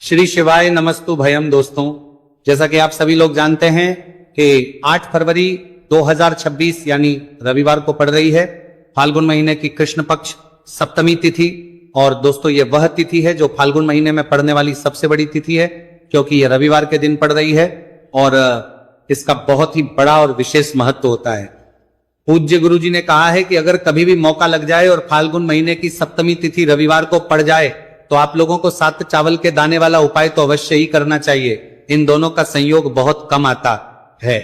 श्री शिवाय नमस्तु भयम। दोस्तों, जैसा कि आप सभी लोग जानते हैं कि 8 फरवरी 2026 यानी रविवार को पड़ रही है फाल्गुन महीने की कृष्ण पक्ष सप्तमी तिथि। और दोस्तों, ये वह तिथि है जो फाल्गुन महीने में पड़ने वाली सबसे बड़ी तिथि है, क्योंकि ये रविवार के दिन पड़ रही है और इसका बहुत ही बड़ा और विशेष महत्व होता है। पूज्य गुरु जी ने कहा है कि अगर कभी भी मौका लग जाए और फाल्गुन महीने की सप्तमी तिथि रविवार को पड़ जाए तो आप लोगों को 7 चावल के दाने वाला उपाय तो अवश्य ही करना चाहिए। इन दोनों का संयोग बहुत कम आता है।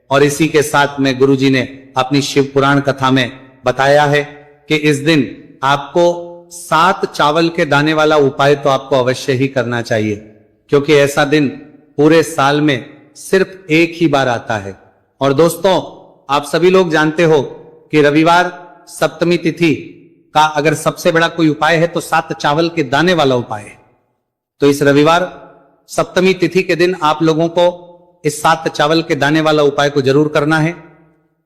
और इसी के साथ में गुरु जी ने अपनी शिव पुराण कथा में बताया है कि इस दिन आपको 7 चावल के दाने वाला उपाय तो आपको अवश्य ही करना चाहिए, क्योंकि ऐसा दिन पूरे साल में सिर्फ एक ही बार आता है। और दोस्तों, आप सभी लोग जानते हो कि रविवार सप्तमी तिथि का अगर सबसे बड़ा कोई उपाय है तो 7 चावल के दाने वाला उपाय है। तो इस रविवार सप्तमी तिथि के दिन आप लोगों को इस 7 चावल के दाने वाला उपाय को जरूर करना है।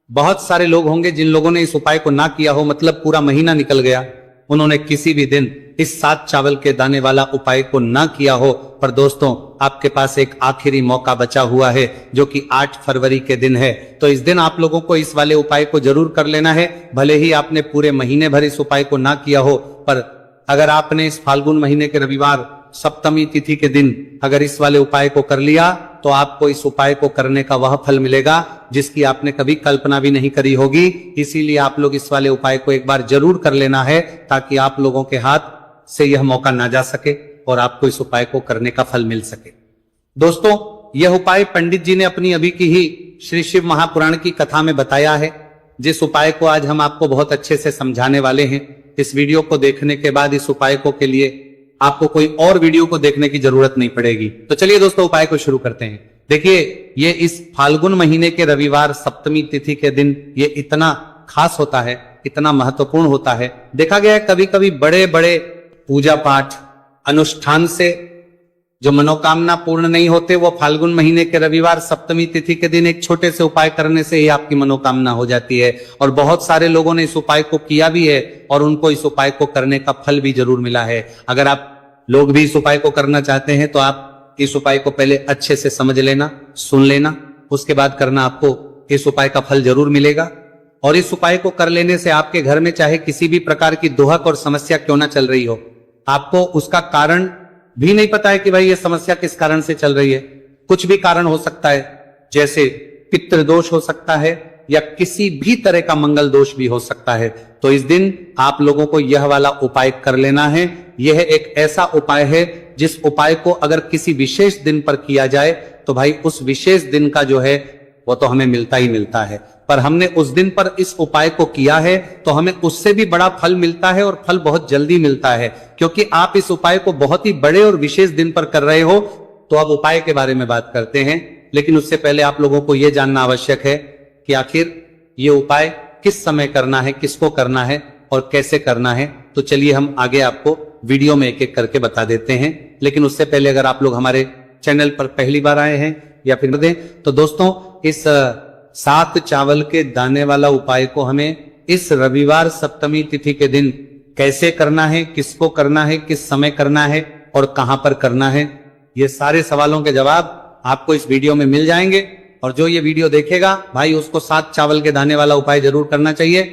बहुत सारे लोग होंगे जिन लोगों ने इस उपाय को ना किया हो, मतलब पूरा महीना निकल गया, उन्होंने किसी भी दिन इस 7 चावल के दाने वाला उपाय को ना किया हो। पर दोस्तों, आपके पास एक आखिरी मौका बचा हुआ है जो कि 8 फरवरी के दिन है। तो इस दिन आप लोगों को इस वाले उपाय को जरूर कर लेना है। भले ही आपने पूरे महीने भर इस उपाय को ना किया हो, पर अगर आपने इस फाल्गुन महीने के रविवार सप्तमी तिथि के दिन अगर इस वाले उपाय को कर लिया तो आपको इस उपाय को करने का वह फल मिलेगा जिसकी आपने कभी कल्पना भी नहीं करी होगी। इसीलिए आप लोग इस वाले उपाय को एक बार जरूर कर लेना है, ताकि आप लोगों के हाथ से यह मौका ना जा सके और आपको इस उपाय को करने का फल मिल सके। दोस्तों, यह उपाय पंडित जी ने अपनी अभी की ही श्री शिव महापुराण की कथा में बताया है, जिस उपाय को आज हम आपको बहुत अच्छे से समझाने वाले हैं। इस वीडियो को देखने के बाद इस उपाय को के लिए आपको कोई और वीडियो को देखने की जरूरत नहीं पड़ेगी। तो चलिए दोस्तों, उपाय को शुरू करते हैं। देखिए, ये इस फाल्गुन महीने के रविवार सप्तमी तिथि के दिन ये इतना खास होता है, इतना महत्वपूर्ण होता है। देखा गया है कभी कभी बड़े बड़े पूजा पाठ अनुष्ठान से जो मनोकामना पूर्ण नहीं होते, वो फाल्गुन महीने के रविवार सप्तमी तिथि के दिन एक छोटे से उपाय करने से ही आपकी मनोकामना हो जाती है। और बहुत सारे लोगों ने इस उपाय को किया भी है और उनको इस उपाय को करने का फल भी जरूर मिला है। अगर आप लोग भी इस उपाय को करना चाहते हैं तो आप इस उपाय को पहले अच्छे से समझ लेना, सुन लेना, उसके बाद करना, आपको इस उपाय का फल जरूर मिलेगा। और इस उपाय को कर लेने से आपके घर में चाहे किसी भी प्रकार की दुहक और समस्या क्यों ना चल रही हो, आपको उसका कारण भी नहीं पता है कि भाई ये समस्या किस कारण से चल रही है। कुछ भी कारण हो सकता है, जैसे पितृदोष हो सकता है या किसी भी तरह का मंगल दोष भी हो सकता है। तो इस दिन आप लोगों को यह वाला उपाय कर लेना है। यह एक ऐसा उपाय है जिस उपाय को अगर किसी विशेष दिन पर किया जाए तो भाई उस विशेष दिन का जो है वो तो हमें मिलता ही मिलता है। पर हमने उस दिन पर इस उपाय को किया है तो हमें उससे भी बड़ा फल मिलता है, और फल बहुत जल्दी मिलता है, क्योंकि आप इस उपाय को बहुत ही बड़े और विशेष दिन पर कर रहे हो। तो अब उपाय के बारे में बात करते हैं, लेकिन उससे पहले आप लोगों को यह जानना आवश्यक है कि आखिर ये उपाय किस समय करना है, किसको करना है और कैसे करना है। तो चलिए हम आगे आपको वीडियो में एक एक करके बता देते हैं। लेकिन उससे पहले अगर आप लोग हमारे चैनल पर पहली बार आए हैं या फिर दें, तो दोस्तों, इस 7 चावल के दाने वाला उपाय को हमें इस रविवार सप्तमी तिथि के दिन कैसे करना है, किसको करना है, किस समय करना है और कहां पर करना है, ये सारे सवालों के जवाब आपको इस वीडियो में मिल जाएंगे। और जो ये वीडियो देखेगा भाई, उसको 7 चावल के दाने वाला उपाय जरूर करना चाहिए,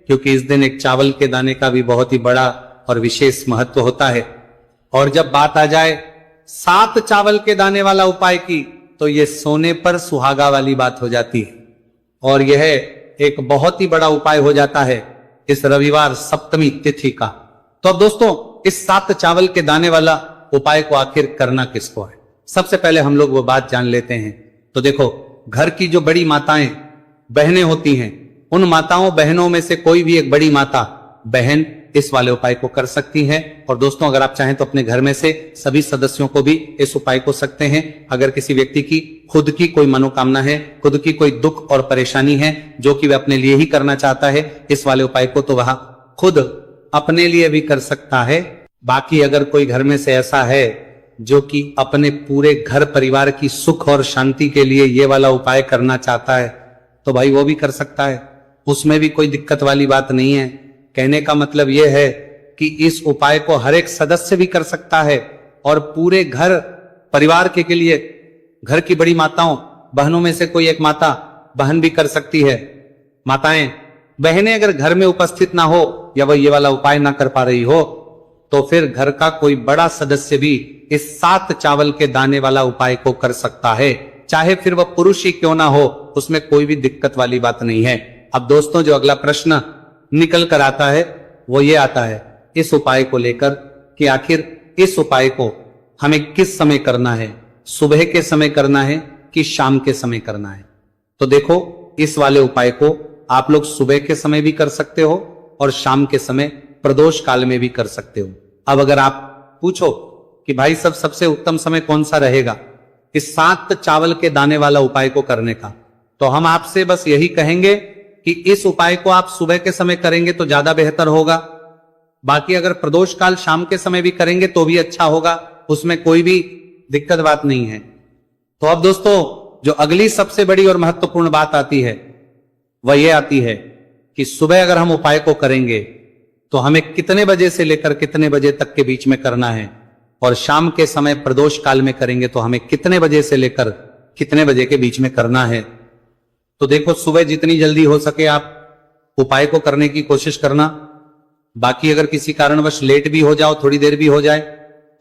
क्योंकि इस दिन एक चावल के दाने का भी बहुत ही बड़ा और विशेष महत्व होता है। और जब बात आ जाए 7 चावल के दाने वाला उपाय की, तो ये सोने पर सुहागा वाली बात हो जाती है और यह एक बहुत ही बड़ा उपाय हो जाता है इस रविवार सप्तमी तिथि का। तो अब दोस्तों, इस 7 चावल के दाने वाला उपाय को आखिर करना किसको है, सबसे पहले हम लोग वो बात जान लेते हैं। तो देखो, घर की जो बड़ी माताएं बहनें होती हैं, उन माताओं बहनों में से कोई भी एक बड़ी माता बहन इस वाले उपाय को कर सकती है। और दोस्तों, अगर आप चाहें तो अपने घर में से सभी सदस्यों को भी इस उपाय को सकते हैं। अगर किसी व्यक्ति की खुद की कोई मनोकामना है, खुद की कोई दुख और परेशानी है जो कि वह अपने लिए ही करना चाहता है इस वाले उपाय को, तो वह खुद अपने लिए भी कर सकता है। बाकी अगर कोई घर में से ऐसा है जो कि अपने पूरे घर परिवार की सुख और शांति के लिए ये वाला उपाय करना चाहता है, तो भाई वो भी कर सकता है, उसमें भी कोई दिक्कत वाली बात नहीं है। कहने का मतलब यह है कि इस उपाय को हर एक सदस्य भी कर सकता है और पूरे घर परिवार के लिए घर की बड़ी माताओं बहनों में से कोई एक माता बहन भी कर सकती है। माताएं बहनें अगर घर में उपस्थित ना हो या वह ये वाला उपाय ना कर पा रही हो तो फिर घर का कोई बड़ा सदस्य भी इस 7 चावल के दाने वाला उपाय को कर सकता है, चाहे फिर वह पुरुष ही क्यों ना हो, उसमें कोई भी दिक्कत वाली बात नहीं है। अब दोस्तों जो अगला प्रश्न निकल कर आता है वो ये आता है इस उपाय को लेकर कि आखिर इस उपाय को हमें किस समय करना है, सुबह के समय करना है कि शाम के समय करना है। तो देखो इस वाले उपाय को आप लोग सुबह के समय भी कर सकते हो और शाम के समय प्रदोष काल में भी कर सकते हो। अब अगर आप पूछो कि भाई सबसे उत्तम समय कौन सा रहेगा इस 7 चावल के दाने वाला उपाय को करने का, तो हम आपसे बस यही कहेंगे कि इस उपाय को आप सुबह के समय करेंगे तो ज्यादा बेहतर होगा। बाकी अगर प्रदोष काल शाम के समय भी करेंगे तो भी अच्छा होगा, उसमें कोई भी दिक्कत बात नहीं है। तो अब दोस्तों जो अगली सबसे बड़ी और महत्वपूर्ण बात आती है वह यह आती है कि सुबह अगर हम उपाय को करेंगे तो हमें कितने बजे से लेकर कितने बजे तक के बीच में करना है, और शाम के समय प्रदोष काल में करेंगे तो हमें कितने बजे से लेकर कितने बजे के बीच में करना है। तो देखो सुबह जितनी जल्दी हो सके आप उपाय को करने की कोशिश करना। बाकी अगर किसी कारणवश लेट भी हो जाओ, थोड़ी देर भी हो जाए,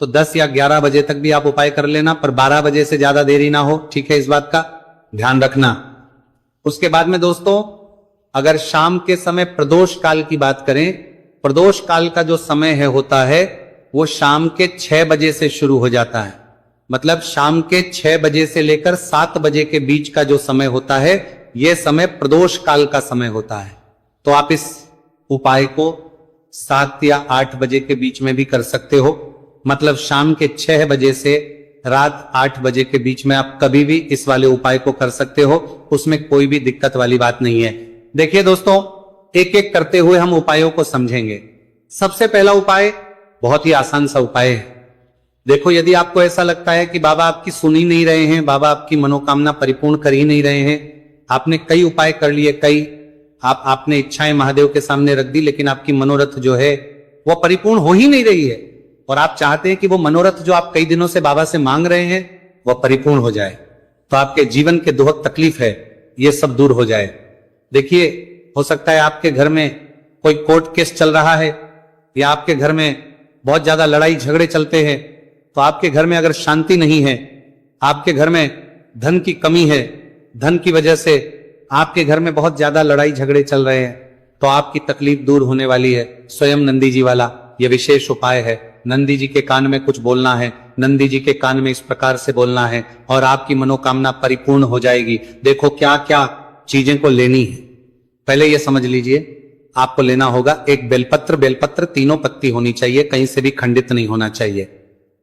तो 10 या 11 बजे तक भी आप उपाय कर लेना, पर 12 बजे से ज्यादा देरी ना हो, ठीक है, इस बात का ध्यान रखना। उसके बाद में दोस्तों अगर शाम के समय प्रदोष काल की बात करें, प्रदोष काल का जो समय है होता है वो शाम के 6 बजे से शुरू हो जाता है। मतलब शाम के 6 बजे से लेकर 7 बजे के बीच का जो समय होता है यह समय प्रदोष काल का समय होता है। तो आप इस उपाय को 7 या 8 बजे के बीच में भी कर सकते हो। मतलब शाम के 6 बजे से रात 8 बजे के बीच में आप कभी भी इस वाले उपाय को कर सकते हो, उसमें कोई भी दिक्कत वाली बात नहीं है। देखिए दोस्तों एक एक करते हुए हम उपायों को समझेंगे। सबसे पहला उपाय बहुत ही आसान सा उपाय है। देखो यदि आपको ऐसा लगता है कि बाबा आपकी सुन ही नहीं रहे हैं, बाबा आपकी मनोकामना परिपूर्ण कर ही नहीं रहे हैं, आपने कई उपाय कर लिए, कई आपने इच्छाएं महादेव के सामने रख दी, लेकिन आपकी मनोरथ जो है वह परिपूर्ण हो ही नहीं रही है, और आप चाहते हैं कि वो मनोरथ जो आप कई दिनों से बाबा से मांग रहे हैं वह परिपूर्ण हो जाए, तो आपके जीवन के दुखद तकलीफ है ये सब दूर हो जाए। देखिए हो सकता है आपके घर में कोई कोर्ट केस चल रहा है या आपके घर में बहुत ज्यादा लड़ाई झगड़े चलते हैं, तो आपके घर में अगर शांति नहीं है, आपके घर में धन की कमी है, धन की वजह से आपके घर में बहुत ज्यादा लड़ाई झगड़े चल रहे हैं, तो आपकी तकलीफ दूर होने वाली है। स्वयं नंदी जी वाला यह विशेष उपाय है। नंदी जी के कान में कुछ बोलना है, नंदी जी के कान में इस प्रकार से बोलना है और आपकी मनोकामना परिपूर्ण हो जाएगी। देखो क्या क्या चीजें को लेनी है, पहले यह समझ लीजिए। आपको लेना होगा एक बेलपत्र, बेलपत्र 3 पत्ती होनी चाहिए, कहीं से भी खंडित नहीं होना चाहिए,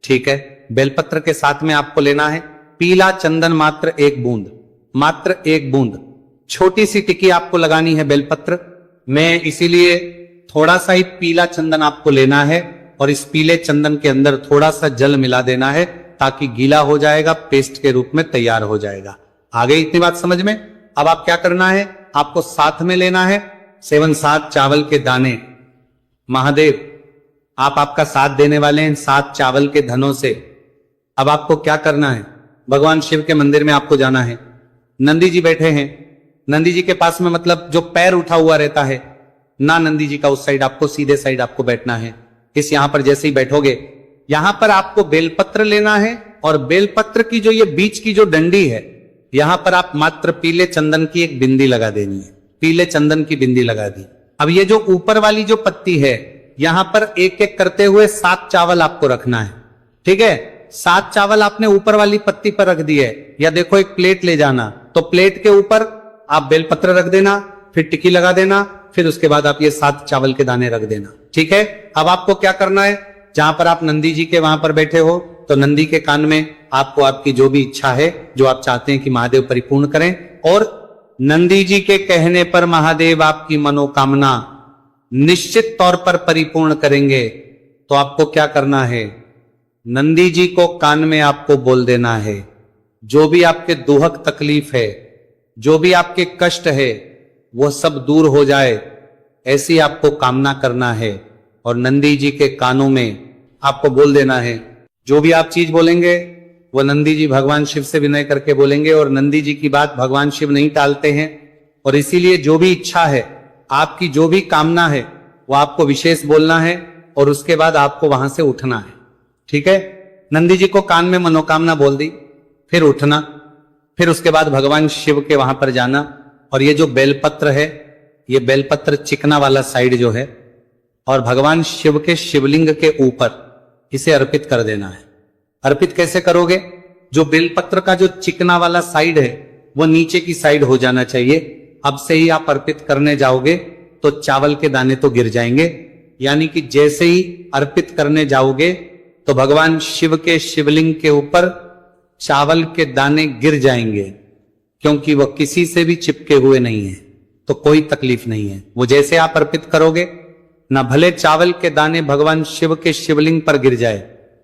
ठीक है। बेलपत्र के साथ में आपको लेना है पीला चंदन मात्र 1 बूंद, मात्र 1 बूंद। छोटी सी टिक्की आपको लगानी है बेलपत्र में, इसीलिए थोड़ा सा ही पीला चंदन आपको लेना है और इस पीले चंदन के अंदर थोड़ा सा जल मिला देना है ताकि गीला हो जाएगा, पेस्ट के रूप में तैयार हो जाएगा। आ गई इतनी बात समझ में। अब आप क्या करना है, आपको साथ में लेना है 7 चावल के दाने। महादेव आप आपका साथ देने वाले हैं 7 चावल के धनों से। अब आपको क्या करना है, भगवान शिव के मंदिर में आपको जाना है। नंदी जी बैठे हैं, नंदी जी के पास में मतलब जो पैर उठा हुआ रहता है ना नंदी जी का, उस साइड आपको सीधे साइड आपको बैठना है। इस यहां पर जैसे ही बैठोगे यहां पर आपको बेलपत्र लेना है और बेलपत्र की जो ये बीच की जो डंडी है यहां पर आप मात्र पीले चंदन की एक बिंदी लगा देनी है, पीले चंदन की बिंदी लगा दी। अब ये जो ऊपर वाली जो पत्ती है यहां पर एक एक करते हुए 7 चावल आपको रखना है, ठीक है। 7 चावल आपने ऊपर वाली पत्ती पर रख दिए, या देखो एक प्लेट ले जाना, तो प्लेट के ऊपर आप बेलपत्र रख देना, फिर टिक्की लगा देना, फिर उसके बाद आप ये 7 चावल के दाने रख देना, ठीक है। अब आपको क्या करना है, जहां पर आप नंदी जी के वहां पर बैठे हो तो नंदी के कान में आपको आपकी जो भी इच्छा है, जो आप चाहते हैं कि महादेव परिपूर्ण करें, और नंदी जी के कहने पर महादेव आपकी मनोकामना निश्चित तौर पर परिपूर्ण करेंगे। तो आपको क्या करना है, नंदी जी को कान में आपको बोल देना है जो भी आपके दुहक तकलीफ है, जो भी आपके कष्ट है वो सब दूर हो जाए, ऐसी आपको कामना करना है। और नंदी जी के कानों में आपको बोल देना है, जो भी आप चीज बोलेंगे वो नंदी जी भगवान शिव से विनय करके बोलेंगे, और नंदी जी की बात भगवान शिव नहीं टालते हैं। और इसीलिए जो भी इच्छा है, आपकी जो भी कामना है, वो आपको विशेष बोलना है और उसके बाद आपको वहां से उठना है। ठीक है, नंदी जी को कान में मनोकामना बोल दी, फिर उठना, फिर उसके बाद भगवान शिव के वहां पर जाना। और ये जो बेलपत्र है, ये बेलपत्र चिकना वाला साइड जो है, और भगवान शिव के शिवलिंग के ऊपर इसे अर्पित कर देना है। अर्पित कैसे करोगे? जो बेलपत्र का जो चिकना वाला साइड है वो नीचे की साइड हो जाना चाहिए। अब से ही आप अर्पित करने जाओगे तो चावल के दाने तो गिर जाएंगे, यानी कि जैसे ही अर्पित करने जाओगे तो भगवान शिव के शिवलिंग के ऊपर चावल के दाने गिर जाएंगे, क्योंकि वह किसी से भी चिपके हुए नहीं है, तो कोई तकलीफ नहीं है। वो जैसे आप अर्पित करोगे ना, भले चावल के दाने भगवान शिव के शिवलिंग पर गिर जाए,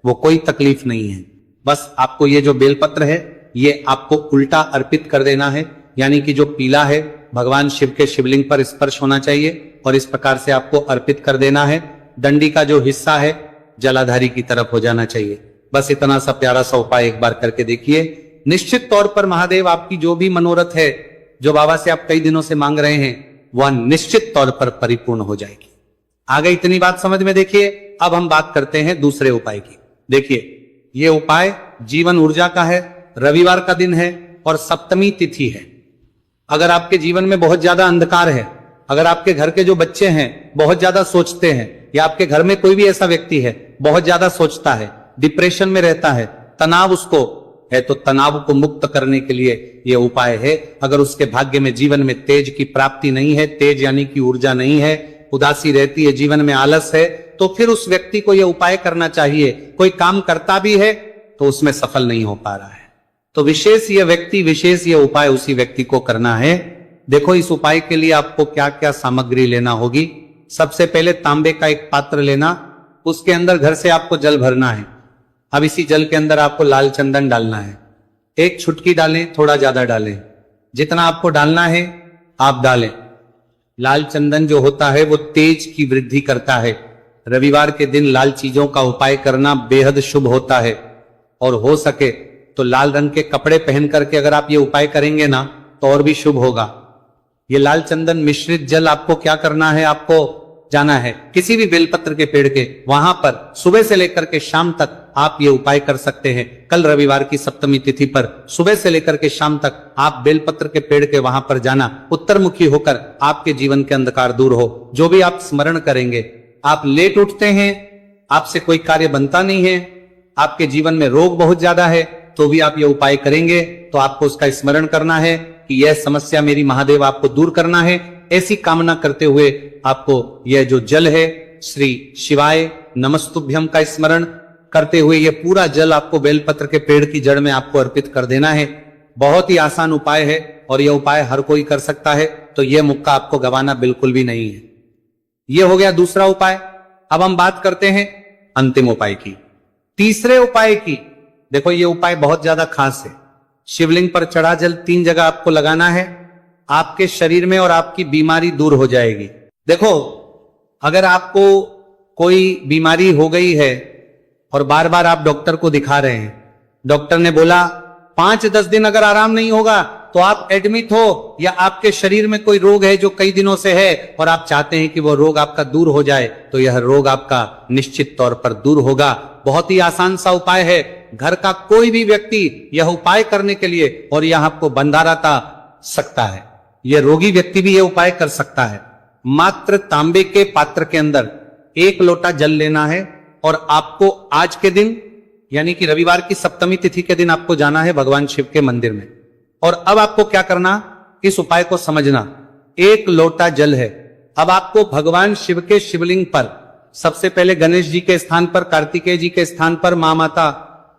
वो कोई तकलीफ नहीं है। बस आपको ये जो बेलपत्र है, ये आपको उल्टा अर्पित कर देना है, यानी कि जो पीला है भगवान शिव के शिवलिंग पर स्पर्श होना चाहिए और इस प्रकार से आपको अर्पित कर देना है। डंडी का जो हिस्सा है जलाधारी की तरफ हो जाना चाहिए। बस इतना सा प्यारा सा उपाय एक बार करके देखिए। निश्चित तौर पर महादेव आपकी जो भी मनोरथ है, जो बाबा से आप कई दिनों से मांग रहे हैं, वह निश्चित तौर पर परिपूर्ण हो जाएगी। आगे इतनी बात समझ में। देखिए, अब हम बात करते हैं दूसरे उपाय की। देखिए, ये उपाय जीवन ऊर्जा का है, रविवार का दिन है और सप्तमी तिथि है। अगर आपके जीवन में बहुत ज्यादा अंधकार है, अगर आपके घर के जो बच्चे हैं बहुत ज्यादा सोचते हैं, या आपके घर में कोई भी ऐसा व्यक्ति है बहुत ज्यादा सोचता है, डिप्रेशन में रहता है, तनाव उसको है, तो तनाव को मुक्त करने के लिए यह उपाय है। अगर उसके भाग्य में जीवन में तेज की प्राप्ति नहीं है, तेज यानी कि ऊर्जा नहीं है, उदासी रहती है, जीवन में आलस है, तो फिर उस व्यक्ति को यह उपाय करना चाहिए। कोई काम करता भी है तो उसमें सफल नहीं हो पा रहा है, तो विशेष यह व्यक्ति, विशेष यह उपाय उसी व्यक्ति को करना है। देखो, इस उपाय के लिए आपको क्या क्या सामग्री लेना होगी। सबसे पहले तांबे का एक पात्र लेना, उसके अंदर घर से आपको जल भरना है। अब इसी जल के अंदर आपको लाल चंदन डालना है। एक छुटकी डालें, थोड़ा ज्यादा डालें, जितना आपको डालना है आप डालें। लाल चंदन जो होता है वो तेज की वृद्धि करता है। रविवार के दिन लाल चीजों का उपाय करना बेहद शुभ होता है, और हो सके तो लाल रंग के कपड़े पहन करके अगर आप ये उपाय करेंगे ना तो और भी शुभ होगा। ये लाल चंदन मिश्रित जल आपको क्या करना है, आपको जाना है किसी भी बेलपत्र के पेड़ के वहां पर सुबह से लेकर के शाम तक आप ये उपाय कर सकते हैं। कल रविवार की सप्तमी तिथि पर सुबह से लेकर के शाम तक आप बेलपत्र के पेड़ के वहां पर जाना, उत्तरमुखी होकर आपके जीवन के अंधकार दूर हो। जो भी आप स्मरण करेंगे, आप लेट उठते हैं, आपसे कोई कार्य बनता नहीं है, आपके जीवन में रोग बहुत ज्यादा है, तो भी आप ये उपाय करेंगे तो आपको उसका स्मरण करना है कि यह समस्या मेरी महादेव आपको दूर करना है। ऐसी कामना करते हुए आपको यह जो जल है, श्री शिवाय नमस्तुभ्यम का स्मरण करते हुए यह पूरा जल आपको बेलपत्र के पेड़ की जड़ में आपको अर्पित कर देना है। बहुत ही आसान उपाय है और यह उपाय हर कोई कर सकता है, तो यह मौका आपको गंवाना बिल्कुल भी नहीं है। यह हो गया दूसरा उपाय। अब हम बात करते हैं अंतिम उपाय की, तीसरे उपाय की। देखो, यह उपाय बहुत ज्यादा खास है। शिवलिंग पर चढ़ा जल 3 जगह आपको लगाना है, आपके शरीर में, और आपकी बीमारी दूर हो जाएगी। देखो, अगर आपको कोई बीमारी हो गई है और बार बार आप डॉक्टर को दिखा रहे हैं, डॉक्टर ने बोला 5-10 दिन अगर आराम नहीं होगा तो आप एडमिट हो, या आपके शरीर में कोई रोग है जो कई दिनों से है और आप चाहते हैं कि वो रोग आपका दूर हो जाए, तो यह रोग आपका निश्चित तौर पर दूर होगा। बहुत ही आसान सा उपाय है। घर का कोई भी व्यक्ति यह उपाय करने के लिए, और यह आपको बंधाराता सकता है, यह रोगी व्यक्ति भी यह उपाय कर सकता है। मात्र तांबे के पात्र के अंदर 1 लोटा जल लेना है, और आपको आज के दिन यानी कि रविवार की सप्तमी तिथि के दिन आपको जाना है भगवान शिव के मंदिर में। और अब आपको क्या करना, इस उपाय को समझना। 1 लोटा जल है। अब आपको भगवान शिव के शिवलिंग पर सबसे पहले गणेश जी के स्थान पर, कार्तिकेय जी के स्थान पर, मां माता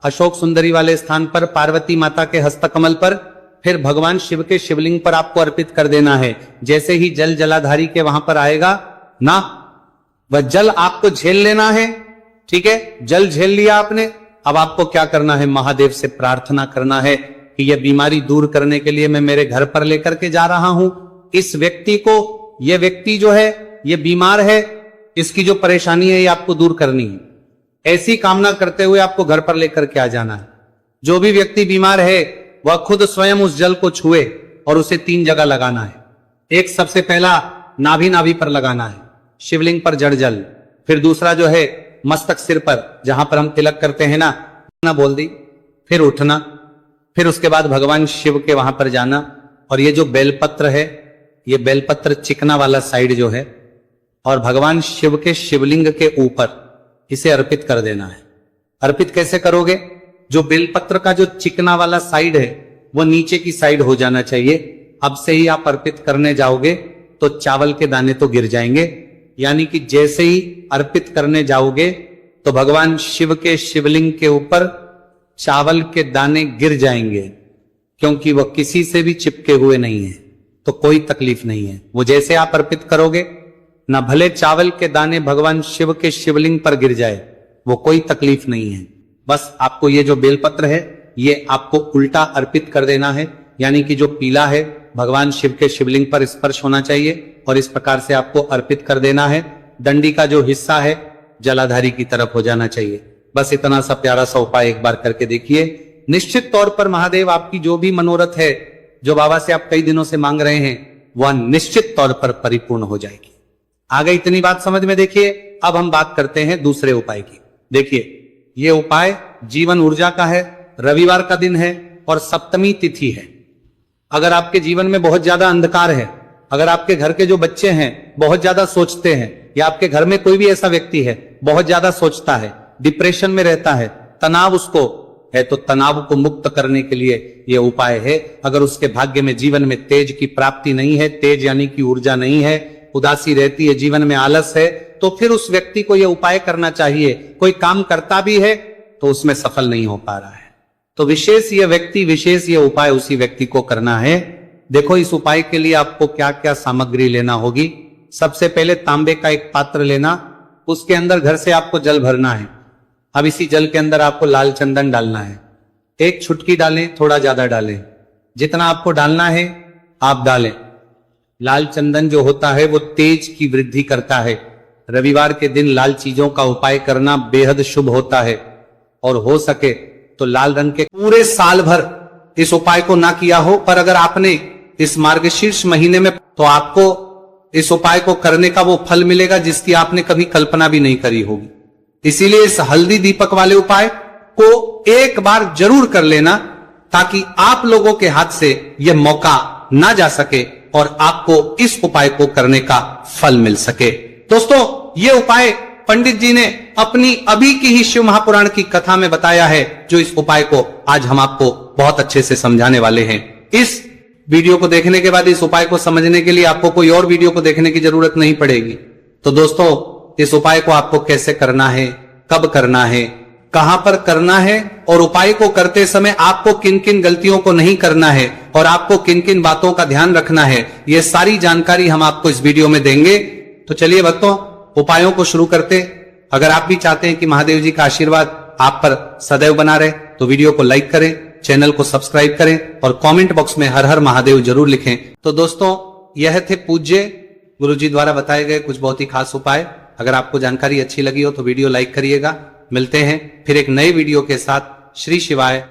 अशोक सुंदरी वाले स्थान पर, पार्वती माता के हस्तकमल पर, फिर भगवान शिव के शिवलिंग पर आपको अर्पित कर देना है। जैसे ही जल जलाधारी के वहां पर आएगा ना, वह जल आपको झेल लेना है। ठीक है, जल झेल लिया आपने। अब आपको क्या करना है, महादेव से प्रार्थना करना है कि यह बीमारी दूर करने के लिए मैं मेरे घर पर लेकर के जा रहा हूं। इस व्यक्ति को, यह व्यक्ति जो है यह बीमार है, इसकी जो परेशानी है ये आपको दूर करनी है। ऐसी कामना करते हुए आपको घर पर लेकर के आ जाना है। जो भी व्यक्ति बीमार है वह खुद स्वयं उस जल को छुए और उसे 3 जगह लगाना है। एक सबसे पहला नाभि पर लगाना है, शिवलिंग पर जड़ जल। फिर दूसरा जो है मस्तक सिर पर, जहां पर हम तिलक करते हैं ना बोल दी, फिर उठना, फिर उसके बाद भगवान शिव के वहां पर जाना। और ये जो बेलपत्र है, ये बेलपत्र चिकना वाला साइड जो है, और भगवान शिव के शिवलिंग के ऊपर इसे अर्पित कर देना है। अर्पित कैसे करोगे? जो बेलपत्र का जो चिकना वाला साइड है वो नीचे की साइड हो जाना चाहिए। अब से ही आप अर्पित करने जाओगे तो चावल के दाने तो गिर जाएंगे, यानी कि जैसे ही अर्पित करने जाओगे तो भगवान शिव के शिवलिंग के ऊपर चावल के दाने गिर जाएंगे, क्योंकि वह किसी से भी चिपके हुए नहीं है, तो कोई तकलीफ नहीं है। वो जैसे आप अर्पित करोगे ना, भले चावल के दाने भगवान शिव के शिवलिंग पर गिर जाए, वो कोई तकलीफ नहीं है। बस आपको ये जो बेलपत्र है ये आपको उल्टा अर्पित कर देना है, यानी कि जो पीला है भगवान शिव के शिवलिंग पर स्पर्श होना चाहिए और इस प्रकार से आपको अर्पित कर देना है। डंडी का जो हिस्सा है जलाधारी की तरफ हो जाना चाहिए। बस इतना सा प्यारा सा उपाय एक बार करके देखिए। निश्चित तौर पर महादेव आपकी जो भी मनोरथ है, जो बाबा से आप कई दिनों से मांग रहे हैं, वह निश्चित तौर पर परिपूर्ण हो जाएगी। आगे इतनी बात समझ में। देखिए अब हम बात करते हैं दूसरे उपाय की। देखिए ये उपाय जीवन ऊर्जा का है, रविवार का दिन है और सप्तमी तिथि है। अगर आपके जीवन में बहुत ज्यादा अंधकार है, अगर आपके घर के जो बच्चे हैं बहुत ज्यादा सोचते हैं, या आपके घर में कोई भी ऐसा व्यक्ति है बहुत ज्यादा सोचता है, डिप्रेशन में रहता है, तनाव उसको है, तो तनाव को मुक्त करने के लिए यह उपाय है। अगर उसके भाग्य में जीवन में तेज की प्राप्ति नहीं है, तेज यानी कि ऊर्जा नहीं है, उदासी रहती है, जीवन में आलस है, तो फिर उस व्यक्ति को यह उपाय करना चाहिए। कोई काम करता भी है तो उसमें सफल नहीं हो पा रहा है, तो विशेष ये उपाय उसी व्यक्ति को करना है। देखो इस उपाय के लिए आपको क्या क्या सामग्री लेना होगी। सबसे पहले तांबे का एक पात्र लेना, उसके अंदर घर से आपको जल भरना है। अब इसी जल के अंदर आपको लाल चंदन डालना है। 1 चुटकी डालें, थोड़ा ज्यादा डालें, जितना आपको डालना है आप डालें। लाल चंदन जो होता है वो तेज की वृद्धि करता है। रविवार के दिन लाल चीजों का उपाय करना बेहद शुभ होता है, और हो सके तो लाल रंग के पूरे साल भर इस उपाय को ना किया हो, पर अगर आपने इस मार्गशीर्ष महीने में, तो आपको इस उपाय को करने का वो फल मिलेगा जिसकी आपने कभी कल्पना भी नहीं करी होगी। इसीलिए इस हल्दी दीपक वाले उपाय को एक बार जरूर कर लेना, ताकि आप लोगों के हाथ से यह मौका ना जा सके और आपको इस उपाय को करने का फल मिल सके। दोस्तों ये उपाय पंडित जी ने अपनी अभी की ही शिव महापुराण की कथा में बताया है, जो इस उपाय को आज हम आपको बहुत अच्छे से समझाने वाले हैं। इस वीडियो को देखने के बाद इस उपाय को समझने के लिए आपको कोई और वीडियो को देखने की जरूरत नहीं पड़ेगी। तो दोस्तों इस उपाय को आपको कैसे करना है, कब करना है, कहां पर करना है, और उपाय को करते समय आपको किन किन गलतियों को नहीं करना है और आपको किन किन बातों का ध्यान रखना है, ये सारी जानकारी हम आपको इस वीडियो में देंगे। तो चलिए भक्तों उपायों को शुरू करते। अगर आप भी चाहते हैं कि महादेव जी का आशीर्वाद आप पर सदैव बना रहे, तो वीडियो को लाइक करें, चैनल को सब्सक्राइब करें और कमेंट बॉक्स में हर हर महादेव जरूर लिखें। तो दोस्तों यह थे पूज्य गुरुजी द्वारा बताए गए कुछ बहुत ही खास उपाय। अगर आपको जानकारी अच्छी लगी हो तो वीडियो लाइक करिएगा। मिलते हैं फिर एक नए वीडियो के साथ। श्री शिवाय।